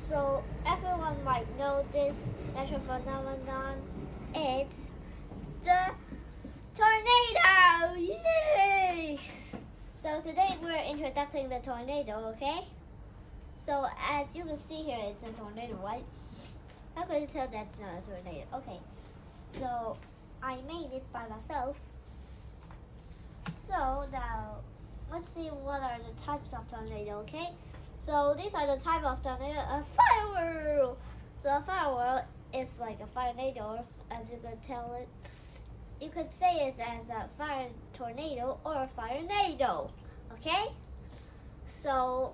So everyone might know this natural phenomenon. It's the tornado! Yay! So today we're introducing the tornado, okay? So as you can see here, it's a tornado, right? How can you tell that's not a tornado? Okay, so I made it by myself. So now, let's see what are the types of tornado, okay? So these are the type of tornado, a firework. So a firework is like a tornado, as you can tell it. You could say it as a fire tornado or a firenado, okay? So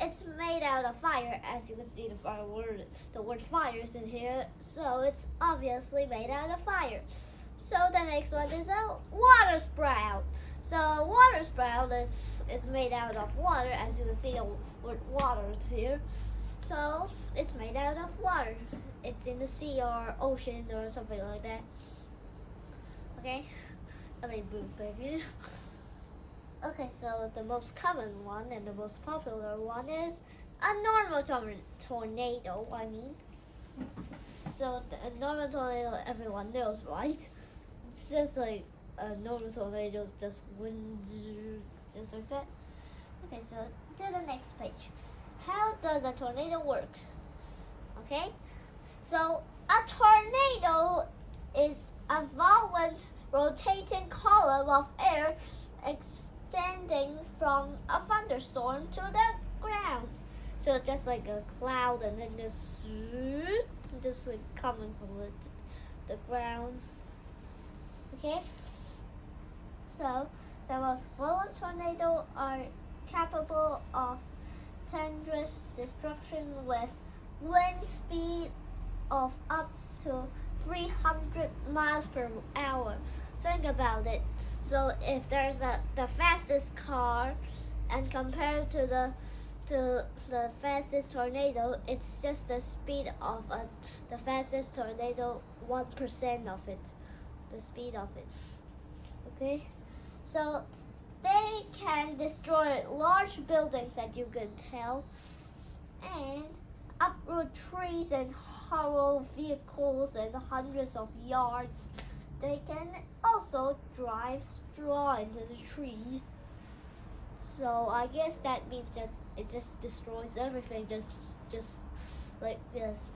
it's made out of fire, as you can see the word fire is in here. So it's obviously made out of fire. So the next one is a water sprout. So water sprout is made out of water, as you can see the word water here. So it's made out of water. It's in the sea or ocean or something like that. Okay, baby. Okay, so the most common one and the most popular one is a normal tornado. I mean, so a normal tornado everyone knows, right? It's just like a normal tornado is just wind, just like that. Okay, so to the next page. How does a tornado work? Okay, so a tornado is a violent rotating column of air extending from a thunderstorm to the ground. So just like a cloud and then just like coming from the ground. Okay? So the most violent tornadoes are capable of dangerous destruction with wind speed of up to 300 miles per hour. Think about it. So if there's the fastest car, and compared to the fastest tornado, it's just the speed of the fastest tornado, 1% of it, the speed of it. Okay, so they can destroy large buildings, as you can tell, and uproot trees and hurl vehicles and hundreds of yards. They can also drive straw into the trees. So I guess that means it just destroys everything, just like this,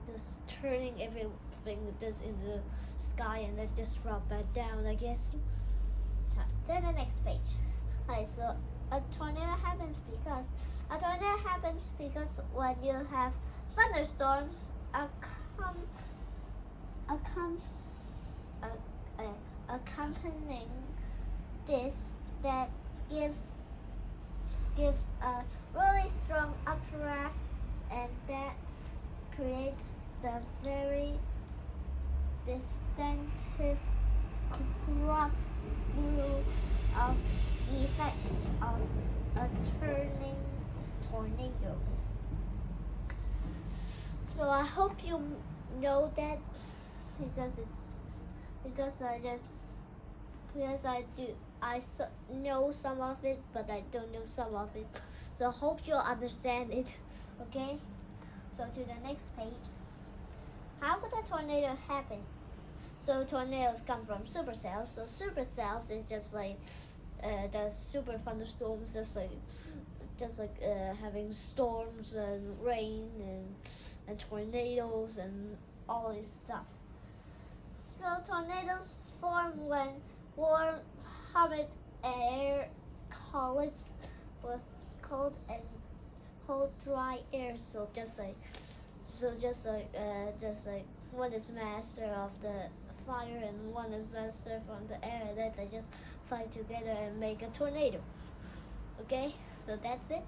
just turning everything just in the sky and then just drop back down, I guess. Then the next page. Okay, so a tornado happens because when you have thunderstorms accompanying this, that gives a really strong updraft, and that creates the very distinctive crux through of effect of a turning tornado. So I hope you know that, because I know some of it, but I don't know some of it. So I hope you'll understand it. Okay? So to the next page. How could a tornado happen? So tornadoes come from supercells. So supercells is just like the super thunderstorms, just like having storms and rain and tornadoes and all this stuff. So tornadoes form when warm, humid air collides with cold dry air. So just like one is master of the fire and one is master from the air, and then they just fly together and make a tornado. Okay, so that's it.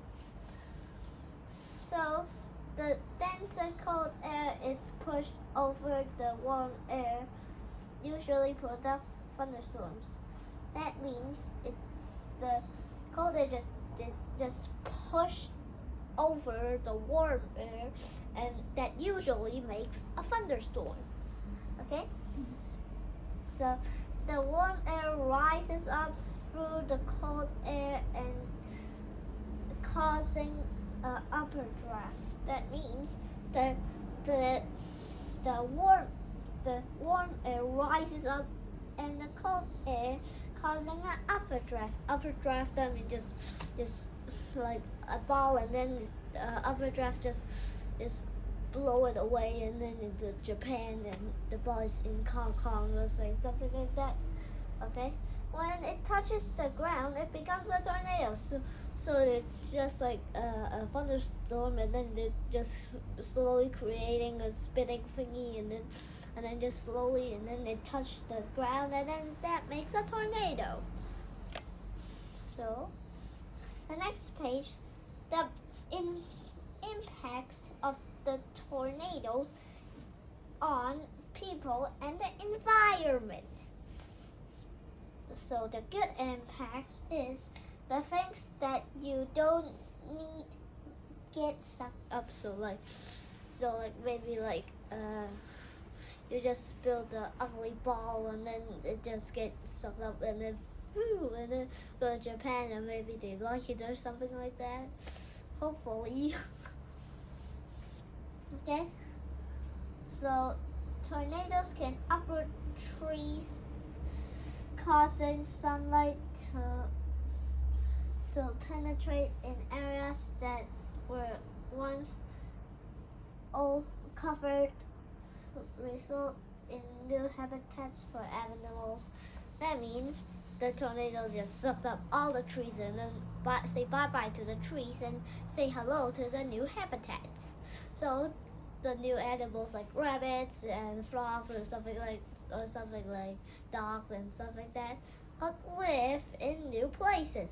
So the dense and cold air is pushed over the warm air, usually products thunderstorms. That means the cold air just pushed over the warm air, and that usually makes a thunderstorm. Okay? So the warm air rises up through the cold air and causing updraft. That means the the the warm air rises up and the cold air causing an updraft. Updraft that means just like a ball and then updraft just blow it away and then into Japan and the ball is in Hong Kong or something like that. Okay? When it touches the ground, it becomes a tornado. So it's just like a thunderstorm, and then it just slowly creating a spinning thingy, and then just slowly, and then it touches the ground, and then that makes a tornado. So the next page, the impacts of the tornadoes on people and the environment. So the good impacts is the things that you don't need get sucked up. So maybe you just spill the ugly ball and then it just gets sucked up and then go to Japan and maybe they like it or something like that. Hopefully. Okay. So tornadoes can uproot trees, causing sunlight to penetrate in areas that were once all covered, result in new habitats for animals. That means the tornado just sucked up all the trees and then say bye-bye to the trees and say hello to the new habitats. So the new animals like rabbits and frogs or something like dogs and stuff like that could live in new places.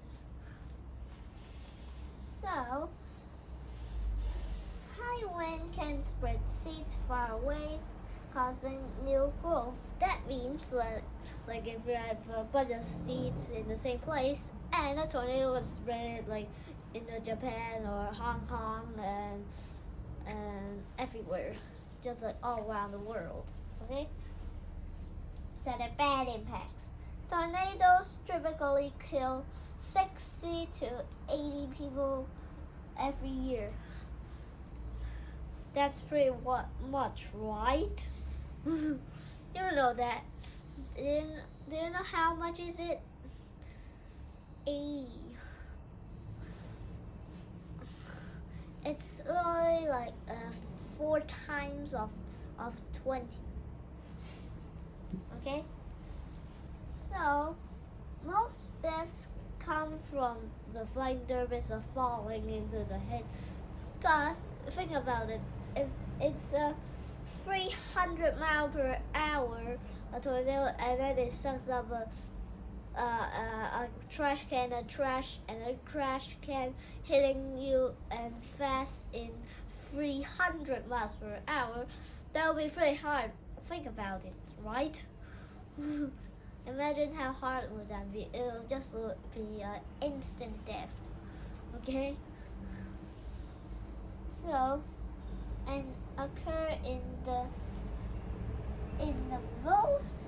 So high wind can spread seeds far away, causing new growth. That means like if you have a bunch of seeds in the same place and a tornado would spread it like into Japan or Hong Kong and everywhere, just like all around the world. Okay? So the bad impacts. Tornadoes typically kill 60 to 80 people every year. That's pretty much, right? You know that. Do you know how much is it? 80. It's really like 4 times of 20. Okay? So, most deaths come from the flying debris of falling into the head. Because, think about it, if it's a 300 mile per hour a tornado and then it sucks up a trash can, a trash can hitting you and fast in 300 miles per hour, that would be pretty hard. Think about it, right? Imagine how hard would that be. It'll just be instant death. Okay? So, and occur in the most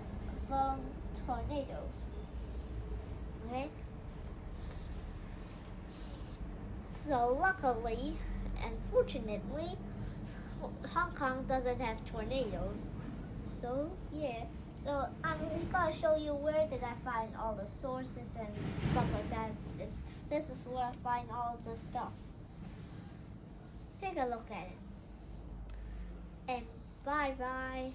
tornadoes. Okay? So luckily and fortunately, Hong Kong doesn't have tornadoes. So yeah. So I'm gonna show you where did I find all the sources and stuff like that. This is where I find all the stuff. Take a look at it. And bye bye.